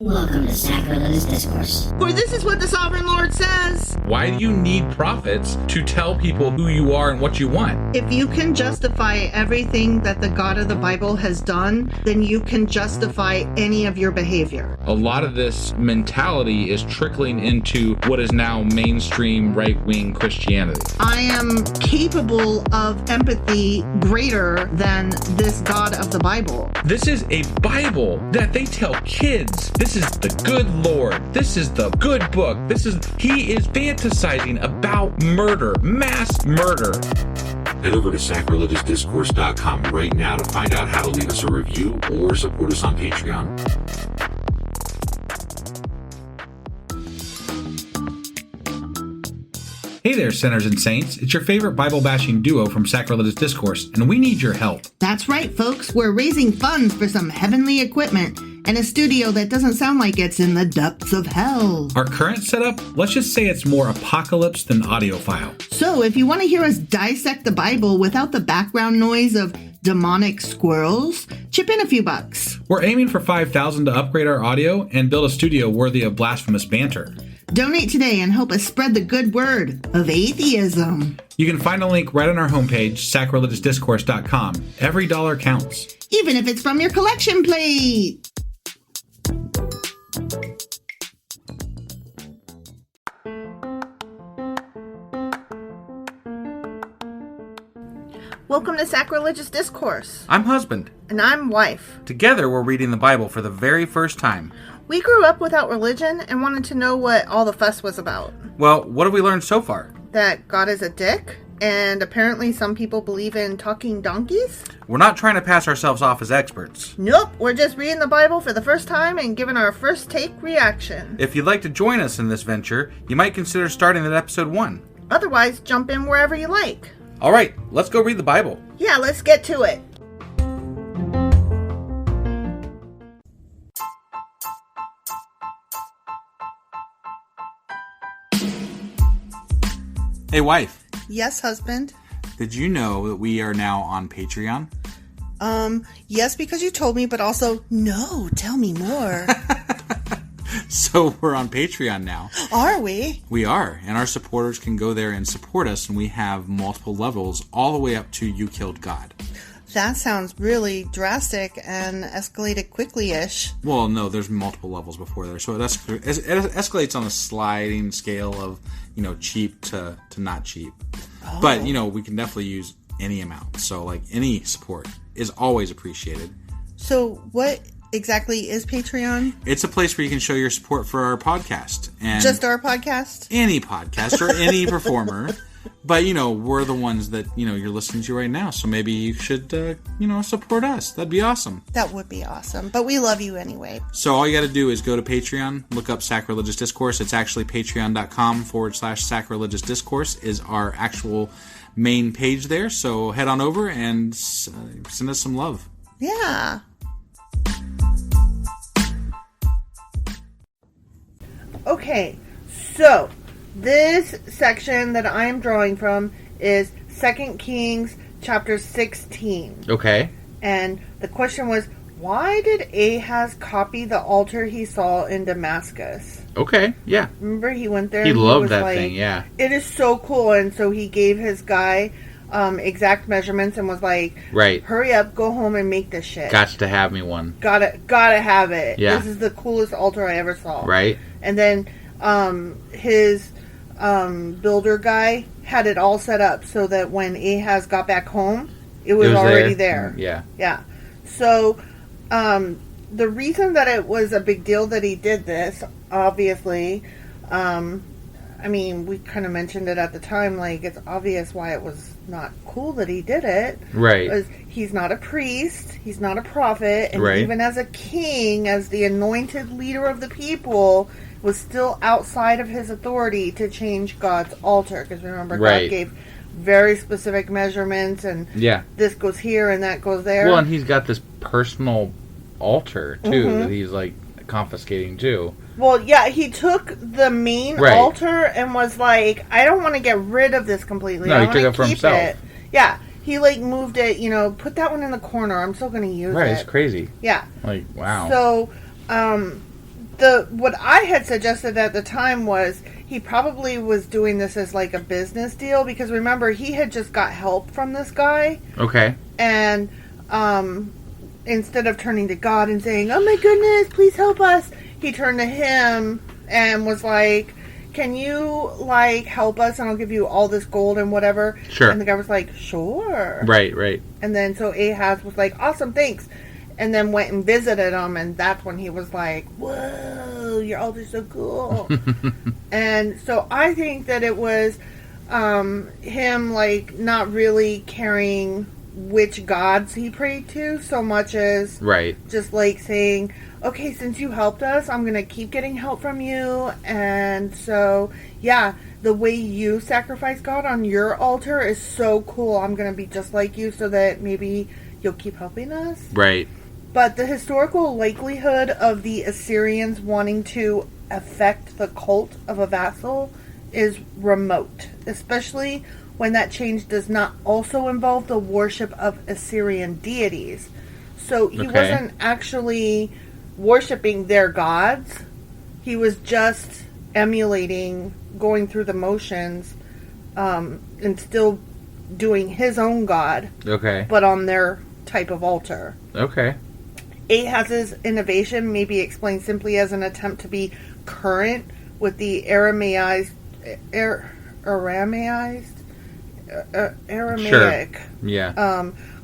Welcome to Sacrilegious Discourse. For this is what the Sovereign Lord says. Why do you need prophets to tell people who you are and what you want? If you can justify everything that the God of the Bible has done, then you can justify any of your behavior. A lot of this mentality is trickling into what is now mainstream right-wing Christianity. I am capable of empathy greater than this God of the Bible. This is a Bible that they tell kids. This is the good Lord. This is the good book. He is fantasizing about murder, mass murder. Head over to sacrilegiousdiscourse.com right now to find out how to leave us a review or support us on Patreon. Hey there, sinners and saints. It's your favorite Bible-bashing duo from Sacrilegious Discourse, and we need your help. That's right, folks. We're raising funds for some heavenly equipment and a studio that doesn't sound like it's in the depths of hell. Our current setup, let's just say it's more apocalypse than audiophile. So if you want to hear us dissect the Bible without the background noise of demonic squirrels, chip in a few bucks. We're aiming for $5,000 to upgrade our audio and build a studio worthy of blasphemous banter. Donate today and help us spread the good word of atheism. You can find a link right on our homepage, sacrilegiousdiscourse.com. Every dollar counts. Even if it's from your collection plate. Welcome to Sacrilegious Discourse. I'm husband. And I'm wife. Together we're reading the Bible for the very first time. We grew up without religion and wanted to know what all the fuss was about. Well, what have we learned so far? That God is a dick, and apparently some people believe in talking donkeys? We're not trying to pass ourselves off as experts. Nope, we're just reading the Bible for the first time and giving our first take reaction. If you'd like to join us in this venture, you might consider starting at episode 1. Otherwise, jump in wherever you like. All right, let's go read the Bible. Yeah, let's get to it. Hey, wife. Yes, husband. Did you know that we are now on Patreon? Yes, because you told me, but also, no, tell me more. So we're on Patreon now. Are we? We are, and our supporters can go there and support us, and we have multiple levels all the way up to You Killed God. That sounds really drastic and escalated quickly-ish. Well, no, there's multiple levels before there, so it escalates on a sliding scale of, cheap to not cheap. Oh. But, we can definitely use any amount, so, any support is always appreciated. So, what exactly is Patreon? It's a place where you can show your support for our podcast. And just our podcast? Any podcast or any performer. But, we're the ones that, you're listening to right now. So maybe you should, support us. That'd be awesome. That would be awesome. But we love you anyway. So all you got to do is go to Patreon, look up Sacrilegious Discourse. It's actually patreon.com/Sacrilegious Discourse is our actual main page there. So head on over and send us some love. Yeah. Okay, so this section that I'm drawing from is 2 Kings chapter 16. Okay. And the question was, why did Ahaz copy the altar he saw in Damascus? Okay, yeah. Remember he went there? He and loved was that like, thing, yeah. It is so cool. And so he gave his guy exact measurements and was like, right, hurry up, go home and make this shit. Got to have me one. Gotta have it. Yeah. This is the coolest altar I ever saw. Right. And then his builder guy had it all set up so that when Ahaz got back home, it was already there. Yeah. Yeah. So the reason that it was a big deal that he did this, obviously, we kind of mentioned it at the time, it's obvious why it was not cool that he did it. Right. Because he's not a priest, he's not a prophet, and right. even as a king, as the anointed leader of the people, was still outside of his authority to change God's altar. Because remember, right. God gave very specific measurements, and this goes here and that goes there. Well, and he's got this personal altar, too, that he's, confiscating, too. Well, yeah, he took the main altar and was like, I don't want to get rid of this completely. No, he took it for himself. It. Yeah, he moved it, put that one in the corner. I'm still going to use it. Right, it's crazy. Yeah. Wow. So, what I had suggested at the time was he probably was doing this as like a business deal, because remember, he had just got help from this guy. Okay. And instead of turning to God and saying, "Oh my goodness, please help us," he turned to him and was like, "Can you like help us, and I'll give you all this gold and whatever." Sure. And the guy was like, "Sure." Right. And then so Ahaz was like, "Awesome, thanks." And then went and visited him, and that's when he was like, "Whoa, your altar's so cool." And so I think that it was him, like, not really caring which gods he prayed to so much as just, like, saying, "Okay, since you helped us, I'm going to keep getting help from you. And so, yeah, the way you sacrifice God on your altar is so cool. I'm going to be just like you so that maybe you'll keep helping us." Right. But the historical likelihood of the Assyrians wanting to affect the cult of a vassal is remote, especially when that change does not also involve the worship of Assyrian deities. So he wasn't actually worshiping their gods. He was just emulating, going through the motions, and still doing his own god. Okay. But on their type of altar. Okay. Ahaz's innovation may be explained simply as an attempt to be current with the Aramaic,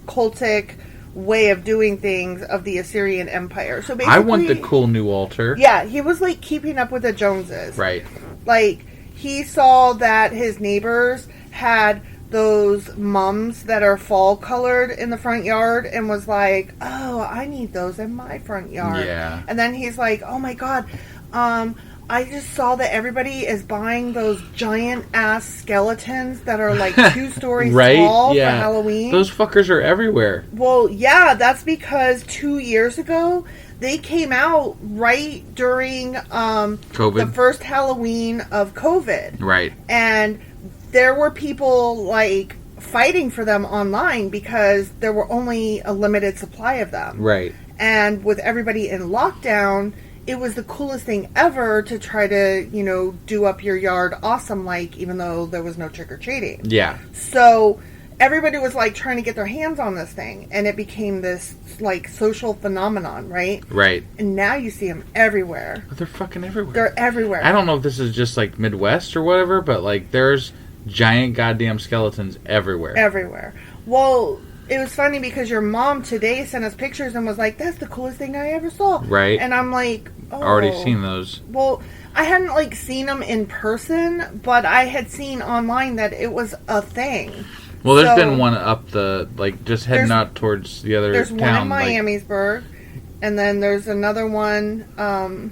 cultic way of doing things of the Assyrian Empire. So basically, I want the cool new altar. Yeah, he was like keeping up with the Joneses. Right. Like, he saw that his neighbors had those mums that are fall colored in the front yard and was like, "Oh, I need those in my front yard." Yeah. And then he's like, "Oh my God, I just saw that everybody is buying those giant ass skeletons that are like 2 stories tall for Halloween." Those fuckers are everywhere. Well, yeah, that's because 2 years ago they came out right during COVID. the first Halloween of COVID. Right. And there were people like fighting for them online because there were only a limited supply of them. Right. And with everybody in lockdown, it was the coolest thing ever to try to, you know, do up your yard awesome, like, even though there was no trick-or-treating. Yeah. So everybody was like trying to get their hands on this thing, and it became this like social phenomenon, right? Right. And now you see them everywhere. But they're fucking everywhere. They're everywhere. I don't know if this is just like Midwest or whatever, but like there's giant goddamn skeletons everywhere. Everywhere. Well, it was funny because your mom today sent us pictures and was like, "That's the coolest thing I ever saw." Right. And I'm like, "Oh." Already seen those. Well, I hadn't like seen them in person, but I had seen online that it was a thing. Well, there's been one up the, like, just heading out towards the other There's town. one in Miamisburg, and then there's another one, I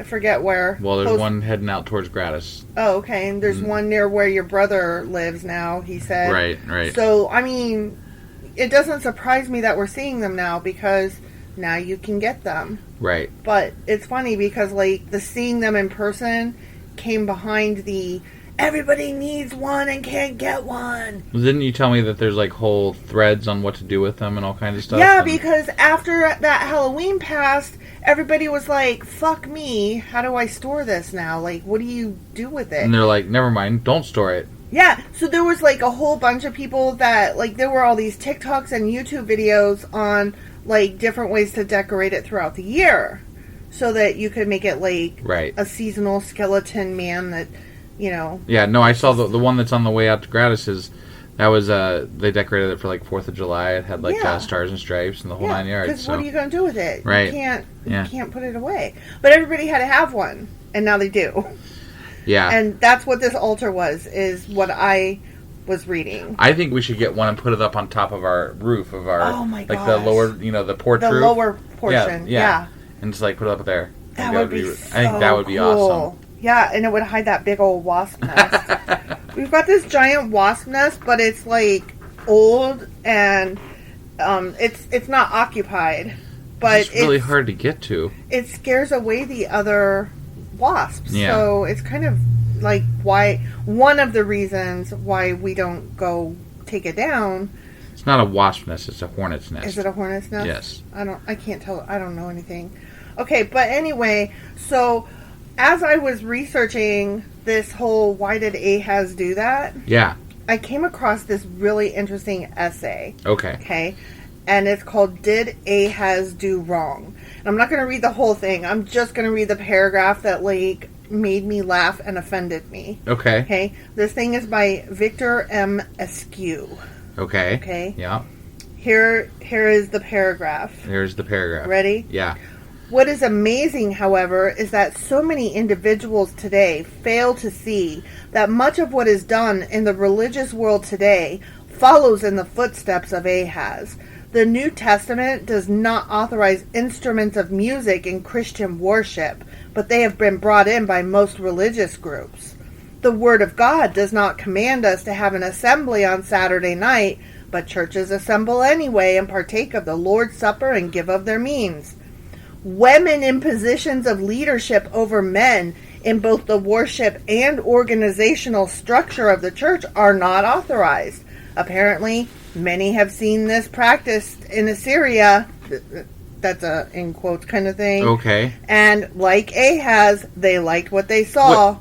forget where. Well, there's one heading out towards Gratis. Oh, okay. And there's one near where your brother lives now, he said. Right. So, I mean, it doesn't surprise me that we're seeing them now, because now you can get them. Right. But it's funny because, like, the seeing them in person came behind the everybody needs one and can't get one. Well, didn't you tell me that there's, like, whole threads on what to do with them and all kinds of stuff? Yeah, because after that Halloween passed, everybody was like, "Fuck me, how do I store this now? Like, what do you do with it?" And they're like, "Never mind, don't store it." Yeah, so there was, like, a whole bunch of people that, like, there were all these TikToks and YouTube videos on, like, different ways to decorate it throughout the year. So that you could make it, like, a seasonal skeleton man that, you know. Yeah, no, I saw the one that's on the way out to Gratis that was, they decorated it for, like, 4th of July. It had, like, stars and stripes and the whole 9 yards. Because what are you going to do with it? Right. You can't put it away. But everybody had to have one, and now they do. Yeah. And that's what this altar was, is what I was reading. I think we should get one and put it up on top of our roof of our, like, the lower, the porch roof. The lower portion, yeah. And just, like, put it up there. That would be so I think that would be cool. awesome. Yeah, and it would hide that big old wasp nest. We've got this giant wasp nest, but it's, like, old, and it's not occupied. But it's really hard to get to. It scares away the other wasps. Yeah. So it's kind of like one of the reasons why we don't go take it down. It's not a wasp nest, it's a hornet's nest. Is it a hornet's nest? Yes. I can't tell. I don't know anything. Okay, but anyway, so as I was researching this whole why did Ahaz do that, Yeah. I came across this really interesting essay. Okay. Okay. And it's called Did Ahaz Do Wrong? And I'm not going to read the whole thing. I'm just going to read the paragraph that like made me laugh and offended me. Okay. Okay. This thing is by Victor M. Askew. Okay. Okay. Yeah. Here is the paragraph. Here's the paragraph. Ready? Yeah. What is amazing, however, is that so many individuals today fail to see that much of what is done in the religious world today follows in the footsteps of Ahaz. The New Testament does not authorize instruments of music in Christian worship, but they have been brought in by most religious groups. The Word of God does not command us to have an assembly on Saturday night, but churches assemble anyway and partake of the Lord's Supper and give of their means. Women in positions of leadership over men in both the worship and organizational structure of the church are not authorized. Apparently, many have seen this practiced in Assyria. That's a in quotes kind of thing. Okay. And like Ahaz, they liked what they saw.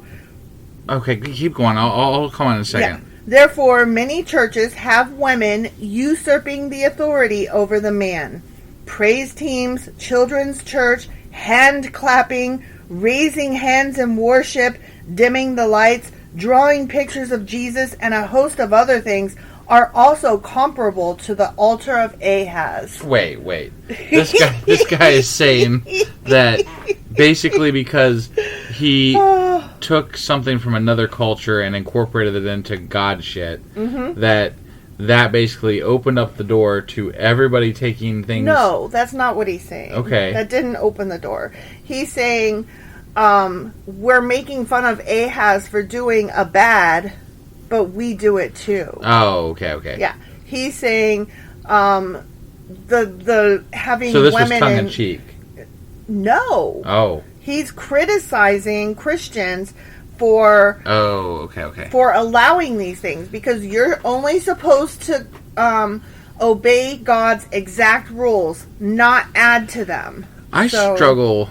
Okay, keep going. I'll come on in a second. Yeah. Therefore, many churches have women usurping the authority over the man. Praise teams, children's church, hand clapping, raising hands in worship, dimming the lights, drawing pictures of Jesus, and a host of other things are also comparable to the altar of Ahaz. Wait. This guy is saying that basically because he took something from another culture and incorporated it into God shit, that basically opened up the door to everybody taking things... No, that's not what he's saying. Okay. That didn't open the door. He's saying, we're making fun of Ahaz for doing a bad, but we do it too. Oh, okay. Yeah. He's saying, the having So this women was tongue-in-cheek? No. Oh. He's criticizing Christians for... Oh, okay. For allowing these things, because you're only supposed to obey God's exact rules, not add to them. I struggle,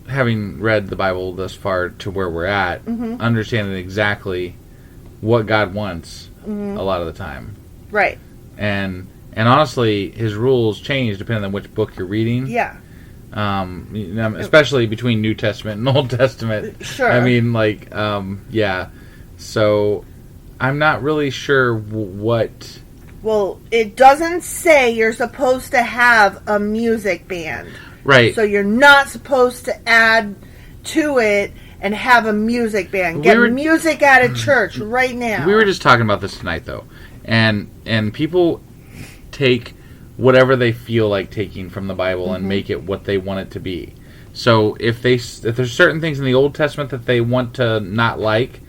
having read the Bible thus far to where we're at, understanding exactly what God wants a lot of the time. Right. And honestly, his rules change depending on which book you're reading. Yeah. Especially between New Testament and Old Testament. Sure. I mean, yeah. So, I'm not really sure what... Well, it doesn't say you're supposed to have a music band. Right. So you're not supposed to add to it and have a music band. Get music out of church right now. We were just talking about this tonight, though. And people take whatever they feel like taking from the Bible and make it what they want it to be. So if there's certain things in the Old Testament that they want to not like,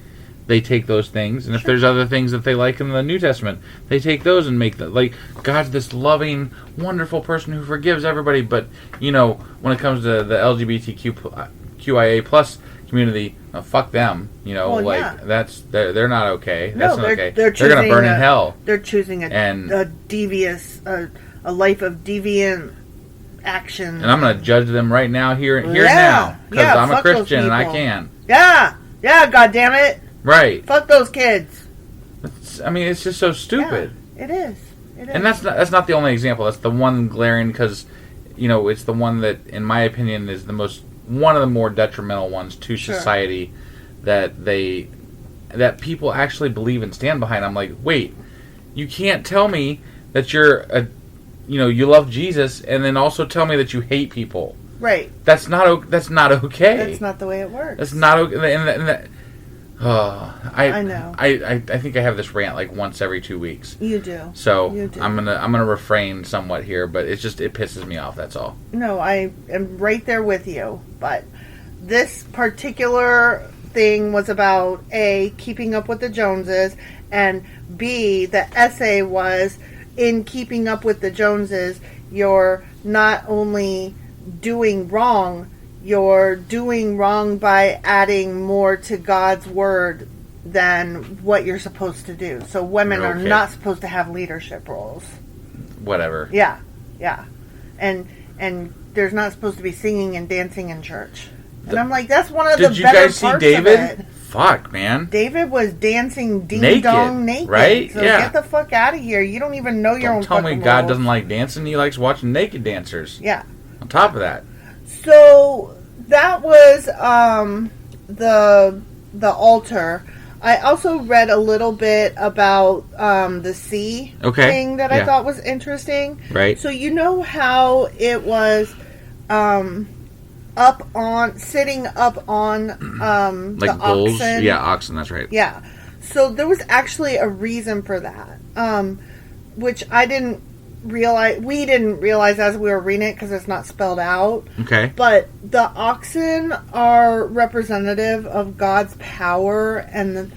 they take those things. And if there's other things that they like in the New Testament, they take those and make them. Like, God's this loving, wonderful person who forgives everybody. But, when it comes to the LGBTQIA plus community, fuck them. They're not okay. That's not okay. They're going to burn in hell. They're choosing a devious, a life of deviant action. And I'm going to judge them right now, here now. Because I'm a Christian and I can. Yeah, God damn it. Right. Fuck those kids. It's just so stupid. Yeah, it is. And that's not the only example. That's the one glaring because, it's the one that, in my opinion, is one of the more detrimental ones to society that people actually believe and stand behind. I'm like, wait, you can't tell me that you love Jesus and then also tell me that you hate people. Right. That's not okay. That's not the way it works. That's not okay. I know. I think I have this rant like once every 2 weeks. You do. So you do. I'm gonna refrain somewhat here, but it pisses me off. That's all. No, I am right there with you. But this particular thing was about A, keeping up with the Joneses, and B, the essay was in keeping up with the Joneses. You're not only doing wrong. You're doing wrong by adding more to God's word than what you're supposed to do. So women are not supposed to have leadership roles. Whatever. Yeah. And there's not supposed to be singing and dancing in church. And I'm like, that's one of the Did you better guys see parts David? of it. Fuck, man. David was dancing ding Naked, dong naked. right? So Yeah. get the fuck out of here. You don't even know your own Don't tell me fucking God rules. doesn't like dancing. He likes watching naked dancers. Yeah. On top of that. So that was the altar. I also read a little bit about the sea thing that I thought was interesting. Right. So you know how it was sitting up on Like the bulls? oxen? Yeah, oxen, that's right. Yeah. So there was actually a reason for that, which I didn't realize. We didn't realize as we were reading it because it's not spelled out. Okay. But the oxen are representative of God's power and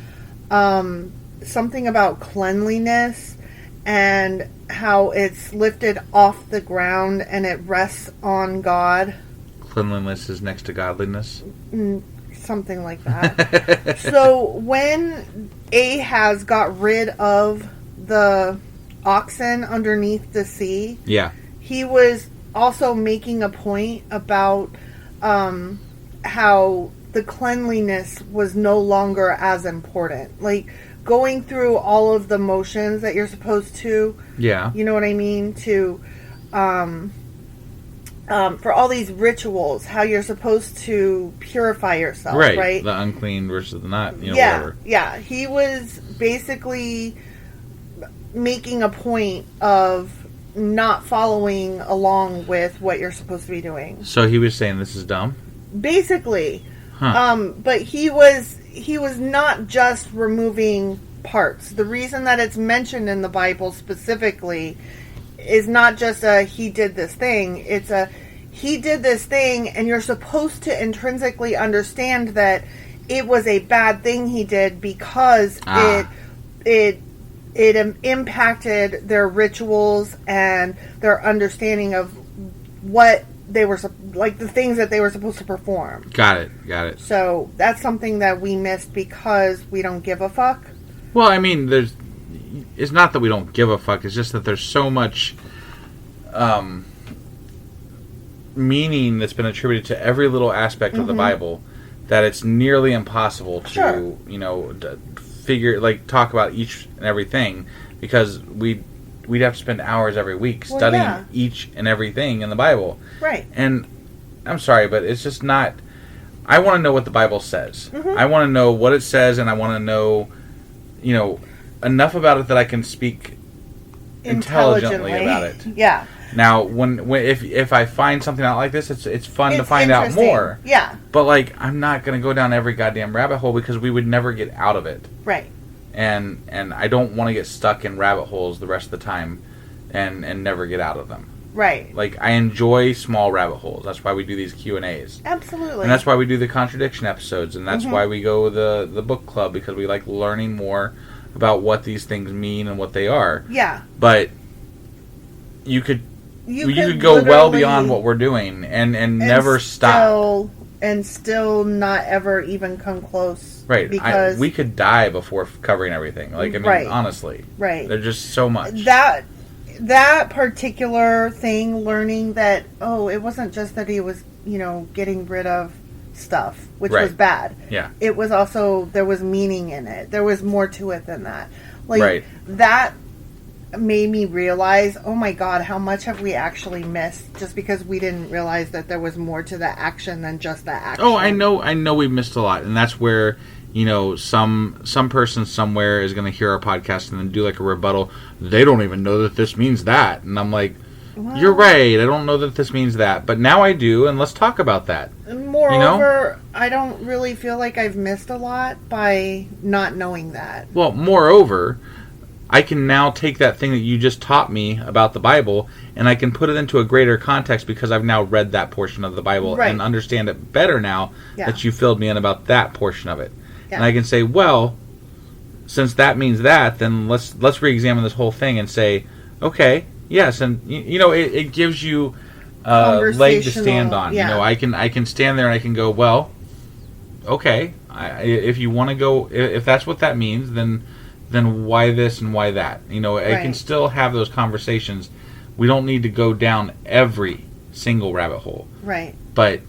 something about cleanliness and how it's lifted off the ground and it rests on God. Cleanliness is next to godliness. Something like that. So when Ahaz got rid of the oxen underneath the sea, Yeah. he was also making a point about how the cleanliness was no longer as important. Like going through all of the motions that you're supposed to. Yeah. You know what I mean? To for all these rituals, how you're supposed to purify yourself, right? The unclean versus the not, Yeah, whatever. yeah. He was basically making a point of not following along with what you're supposed to be doing. So he was saying this is dumb? Basically. Huh. But he was not just removing parts. The reason that it's mentioned in the Bible specifically is not just a he did this thing. It's a he did this thing, and you're supposed to intrinsically understand that it was a bad thing he did because it impacted their rituals and their understanding of what they were like the things that they were supposed to perform. Got it. So that's something that we missed because we don't give a fuck. Well, I mean, it's not that we don't give a fuck. It's just that there's so much meaning that's been attributed to every little aspect of the Bible that it's nearly impossible to, talk about each and everything, because we'd have to spend hours every week studying each and everything in the Bible. Right. And I'm sorry, but it's just not. I want to know what the Bible says. I want to know what it says, and I want to know, enough about it that I can speak intelligently about it. Yeah. Now, when if I find something out like this, it's fun to find out more. Yeah. But I'm not going to go down every goddamn rabbit hole because we would never get out of it. Right. And I don't want to get stuck in rabbit holes the rest of the time and never get out of them. Right. I enjoy small rabbit holes. That's why we do these Q&As. Absolutely. And that's why we do the contradiction episodes, and that's why we go the book club, because we like learning more about what these things mean and what they are. Yeah. But you could go well beyond what we're doing and never stop. And still not ever even come close. Right. Because we could die before covering everything. Honestly. Right. There's just so much. That particular thing, learning that, it wasn't just that he was, getting rid of stuff, which was bad. Yeah. It was also, there was meaning in it. There was more to it than that. Right. That made me realize, oh my God, how much have we actually missed just because we didn't realize that there was more to the action than just the action. Oh, I know we missed a lot, and that's where some person somewhere is going to hear our podcast and then do a rebuttal. They don't even know that this means that, and I'm like, well, you're right. I don't know that this means that, but now I do, and let's talk about that. Moreover, I don't really feel like I've missed a lot by not knowing that. Well, moreover, I can now take that thing that you just taught me about the Bible, and I can put it into a greater context because I've now read that portion of the Bible and understand it better now that you filled me in about that portion of it. Yeah. And I can say, well, since that means that, then let's re-examine this whole thing and say, okay, yes, and it gives you a leg to stand on. Yeah. I can stand there and I can go, well, okay, if you want to go, if that's what that means, then why this and why that? I can still have those conversations. We don't need to go down every single rabbit hole. Right. But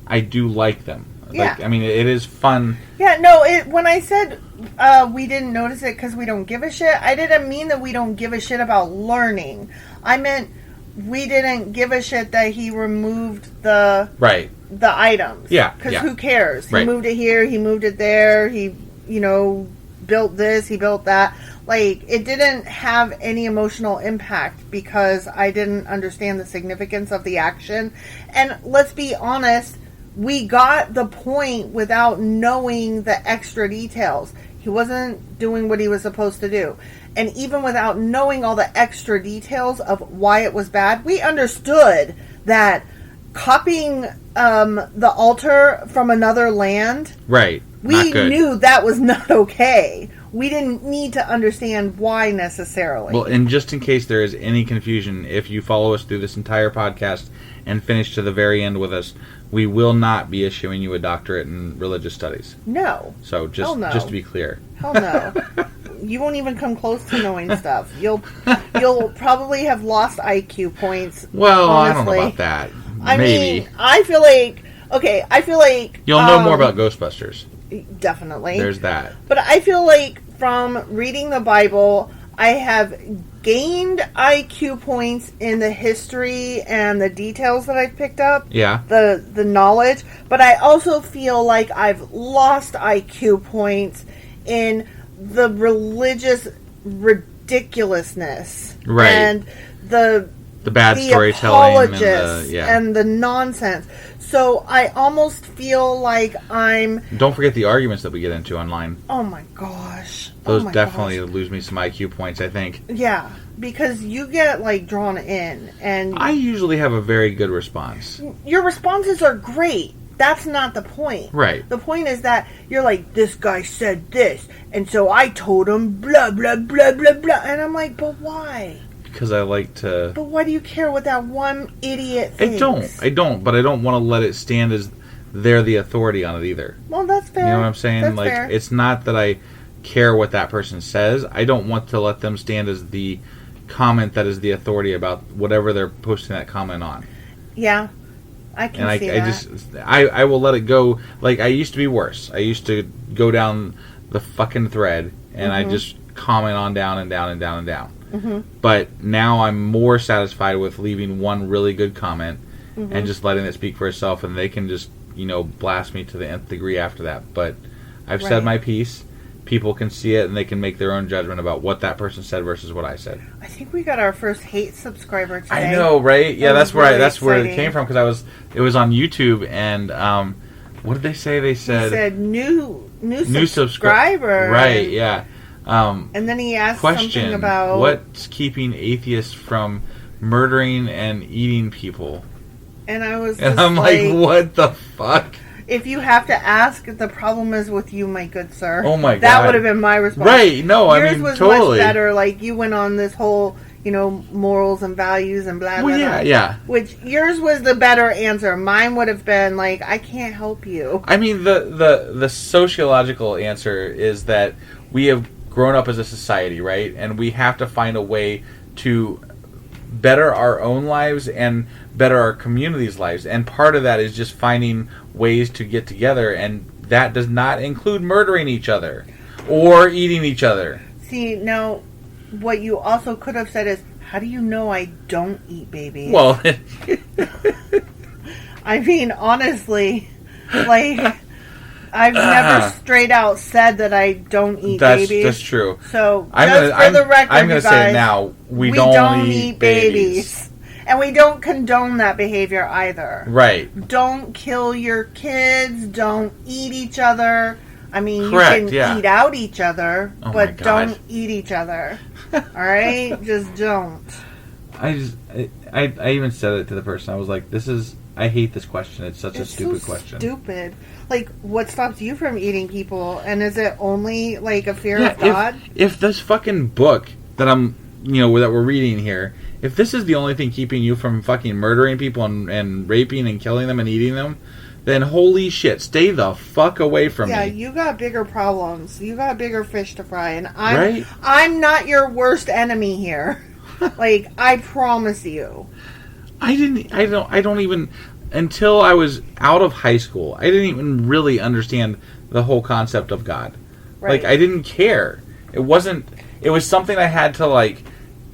I do like them. Yeah. I mean, it is fun. Yeah, no, when I said we didn't notice it because we don't give a shit, I didn't mean that we don't give a shit about learning. I meant we didn't give a shit that he removed the items. Yeah. Because who cares? Right. He moved it here, he moved it there, he, built this, he built that. Like, it didn't have any emotional impact because I didn't understand the significance of the action. And let's be honest, we got the point without knowing the extra details. He wasn't doing what he was supposed to do. And even without knowing all the extra details of why it was bad, we understood that copying the altar from another land, Right. we knew that was not okay. We didn't need to understand why necessarily. Well, and just in case there is any confusion, if you follow us through this entire podcast and finish to the very end with us, we will not be issuing you a doctorate in religious studies. No. So just to be clear. Hell no. You won't even come close to knowing stuff. You'll probably have lost IQ points. Well, honestly. I don't know about that. I Maybe. mean, I feel like You'll know more about Ghostbusters. Definitely. There's that. But I feel like from reading the Bible, I have gained IQ points in the history and the details that I've picked up. Yeah. The knowledge. But I also feel like I've lost IQ points in the religious ridiculousness. Right. And the bad storytelling and the nonsense. So I almost feel like I'm... Don't forget the arguments that we get into online. Oh my gosh. Those definitely lose me some IQ points, I think. Yeah, because you get like drawn in, and I usually have a very good response. Your responses are great. That's not the point. Right. The point is that you're like, this guy said this, and so I told him blah, blah, blah, blah, blah. And I'm like, but why? Because I like to... But why do you care what that one idiot thinks? I don't, but I don't want to let it stand as they're the authority on it either. Well, that's fair. You know what I'm saying? That's like, fair. It's not that I care what that person says. I don't want to let them stand as the comment that is the authority about whatever they're posting that comment on. Yeah, I can see that. I will let it go. Like, I used to be worse. I used to go down the fucking thread, and I just comment on down and down and down and down. Mm-hmm. But now I'm more satisfied with leaving one really good comment and just letting it speak for itself, and they can just, blast me to the nth degree after that. But I've said my piece. People can see it, and they can make their own judgment about what that person said versus what I said. I think we got our first hate subscriber today. I know, right? Yeah, that's where it came from, because it was on YouTube, and what did they say? They said new subscriber. Right? Yeah. And then he asked something about what's keeping atheists from murdering and eating people. And I was and I'm like, what the fuck? If you have to ask, the problem is with you, my good sir. Oh my god, that would have been my response. Right? No, yours I mean was totally much better. Like, you went on this whole, morals and values and blah blah. Well, blah. yeah. Which yours was the better answer. Mine would have been like, I can't help you. I mean, the sociological answer is that we have grown up as a society, right? And we have to find a way to better our own lives and better our community's lives. And part of that is just finding ways to get together, and that does not include murdering each other or eating each other. See, now, what you also could have said is, how do you know I don't eat babies? Well, I mean, honestly, like... I've never straight out said that I don't eat babies. That's true. So, for the record, I'm going to say it now. We don't eat babies. And we don't condone that behavior either. Right. Don't kill your kids. Don't eat each other. I mean, correct, you can eat out each other, but don't eat each other. All right? Just don't. I even said it to the person. I was like, I hate this question. It's such a stupid question. Stupid. Like, what stops you from eating people? And is it only, like, a fear of God? If this fucking book that I'm, that we're reading here, if this is the only thing keeping you from fucking murdering people and raping and killing them and eating them, then holy shit, stay the fuck away from me. Yeah, you got bigger problems. You got bigger fish to fry. And I'm not your worst enemy here. Like, I promise you. I don't even, until I was out of high school, I didn't even really understand the whole concept of God. Right. Like, I didn't care. It was something I had to, like,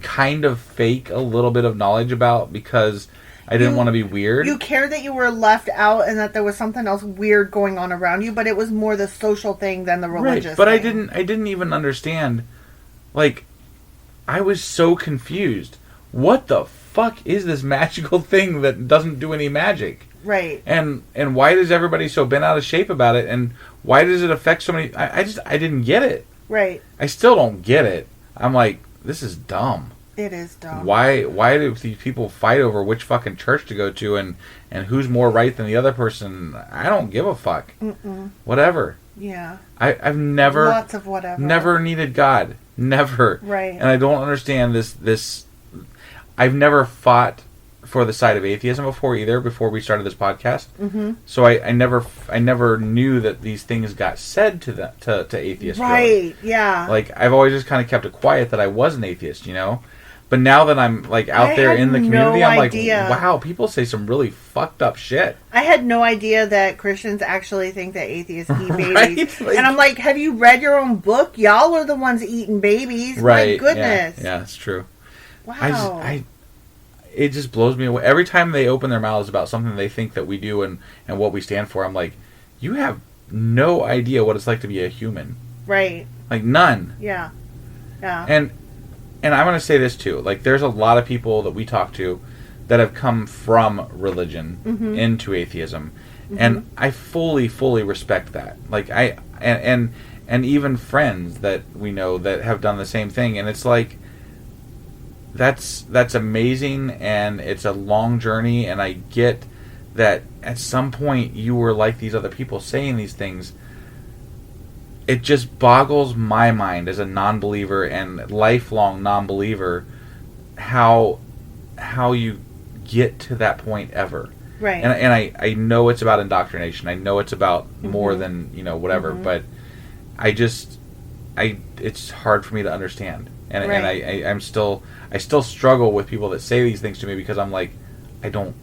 kind of fake a little bit of knowledge about because I didn't want to be weird. You cared that you were left out and that there was something else weird going on around you, but it was more the social thing than the religious but thing. I didn't even understand. Like, I was so confused. What the fuck is this magical thing that doesn't do any magic? Right. And why is everybody so bent out of shape about it? And why does it affect so many? I didn't get it. Right. I still don't get it. I'm like, this is dumb. It is dumb. Why do these people fight over which fucking church to go to and who's more right than the other person? I don't give a fuck. Whatever. Yeah. I've never... Lots of whatever. Never needed God. Never. Right. And I don't understand this... I've never fought for the side of atheism before we started this podcast. Mm-hmm. So I never knew that these things got said to atheists. Right, really. yeah. Like, I've always just kind of kept it quiet that I was an atheist, you know? But now that I'm, like, out there in the community, I'm like, wow, people say some really fucked up shit. I had no idea that Christians actually think that atheists eat babies. Right? Like, and I'm like, have you read your own book? Y'all are the ones eating babies. Right. My goodness. Yeah, it's true. Wow. It just blows me away. Every time they open their mouths about something they think that we do and what we stand for, I'm like, you have no idea what it's like to be a human. Right. Like, none. Yeah. Yeah. And I'm going to say this, too. Like, there's a lot of people that we talk to that have come from religion into atheism. Mm-hmm. And I fully, fully respect that. Like, and even friends that we know that have done the same thing. And it's like, that's amazing, and it's a long journey, and I get that at some point you were like these other people saying these things. It just boggles my mind as a non-believer and lifelong non-believer how you get to that point ever. Right. And I know it's about indoctrination. I know it's about more than, whatever, but it's hard for me to understand. And I still struggle with people that say these things to me because I'm like, I don't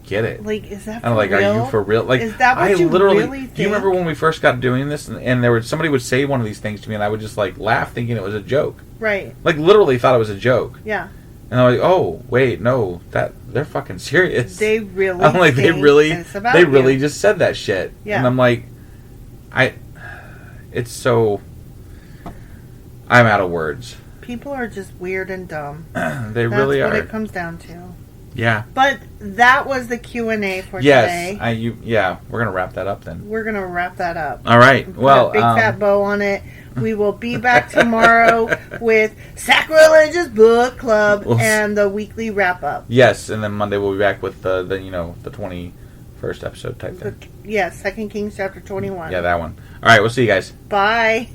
get it. Like, is that for I'm like, real? are you for real? Like, is that what you really think? Do you remember when we first got doing this and somebody would say one of these things to me and I would just like laugh thinking it was a joke. Right. Like, literally thought it was a joke. Yeah. And I'm like, oh wait, no, they're fucking serious. They really. I'm like, they really you. just said that shit. Yeah. And I'm like, it's so. I'm out of words. People are just weird and dumb. They really are. That's what it comes down to. Yeah. But that was the Q&A for today. Yes. We're going to wrap that up then. We're going to wrap that up. All right. Well, put a big fat bow on it. We will be back tomorrow with Sacrilegious Book Club and the weekly wrap up. Yes, and then Monday we'll be back with the 21st episode type thing. Yes, 2 Kings chapter 21. Yeah, that one. All right, we'll see you guys. Bye.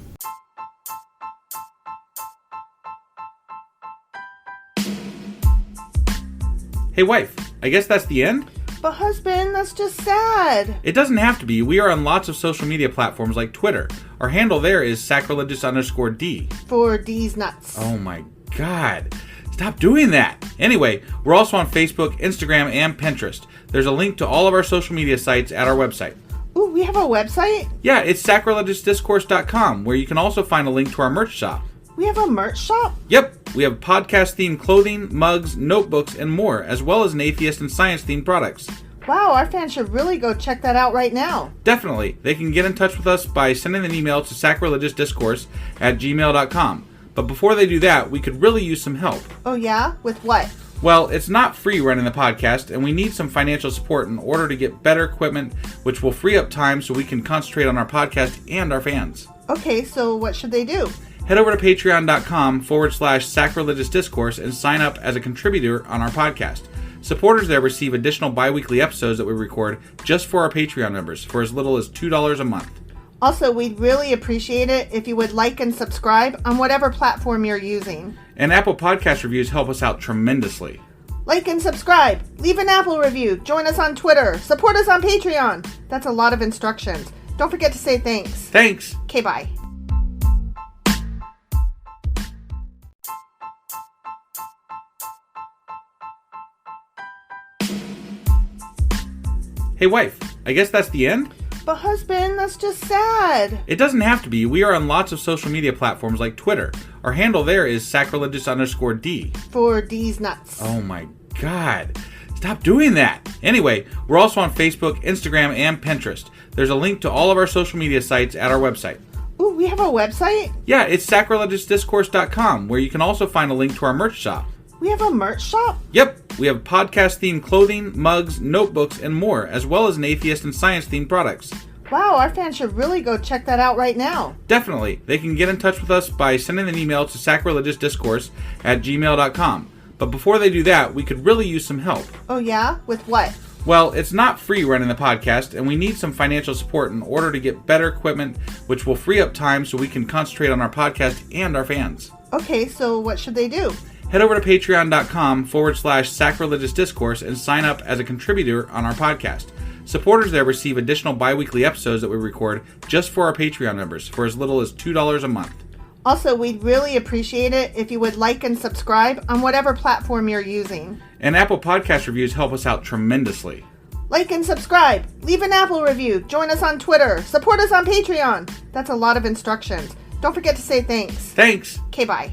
Hey, wife, I guess that's the end? But husband, that's just sad. It doesn't have to be. We are on lots of social media platforms like Twitter. Our handle there is sacrilegious_D. For D's nuts. Oh my god. Stop doing that. Anyway, we're also on Facebook, Instagram, and Pinterest. There's a link to all of our social media sites at our website. Ooh, we have a website? Yeah, it's sacrilegiousdiscourse.com, where you can also find a link to our merch shop. We have a merch shop? Yep, we have podcast-themed clothing, mugs, notebooks, and more, as well as an atheist and science-themed products. Wow, our fans should really go check that out right now. Definitely. They can get in touch with us by sending an email to sacrilegiousdiscourse@gmail.com. But before they do that, we could really use some help. Oh yeah? With what? Well, it's not free running the podcast, and we need some financial support in order to get better equipment, which will free up time so we can concentrate on our podcast and our fans. Okay, so what should they do? Head over to patreon.com/sacrilegious discourse and sign up as a contributor on our podcast. Supporters there receive additional bi-weekly episodes that we record just for our Patreon members for as little as $2 a month. Also, we'd really appreciate it if you would like and subscribe on whatever platform you're using. And Apple Podcast reviews help us out tremendously. Like and subscribe. Leave an Apple review. Join us on Twitter. Support us on Patreon. That's a lot of instructions. Don't forget to say thanks. Thanks. Okay, bye. Hey, wife, I guess that's the end? But husband, that's just sad. It doesn't have to be. We are on lots of social media platforms like Twitter. Our handle there is sacrilegious_D. For D's nuts. Oh my God. Stop doing that. Anyway, we're also on Facebook, Instagram, and Pinterest. There's a link to all of our social media sites at our website. Ooh, we have a website? Yeah, it's sacrilegiousdiscourse.com, where you can also find a link to our merch shop. We have a merch shop? Yep, we have podcast-themed clothing, mugs, notebooks, and more, as well as an atheist and science-themed products. Wow, our fans should really go check that out right now. Definitely. They can get in touch with us by sending an email to sacrilegiousdiscourse@gmail.com. But before they do that, we could really use some help. Oh yeah? With what? Well, it's not free running the podcast, and we need some financial support in order to get better equipment, which will free up time so we can concentrate on our podcast and our fans. Okay, so what should they do? Head over to patreon.com/sacrilegiousdiscourse and sign up as a contributor on our podcast. Supporters there receive additional bi-weekly episodes that we record just for our Patreon members for as little as $2 a month. Also, we'd really appreciate it if you would like and subscribe on whatever platform you're using. And Apple Podcast reviews help us out tremendously. Like and subscribe. Leave an Apple review. Join us on Twitter. Support us on Patreon. That's a lot of instructions. Don't forget to say thanks. Thanks. Okay, bye.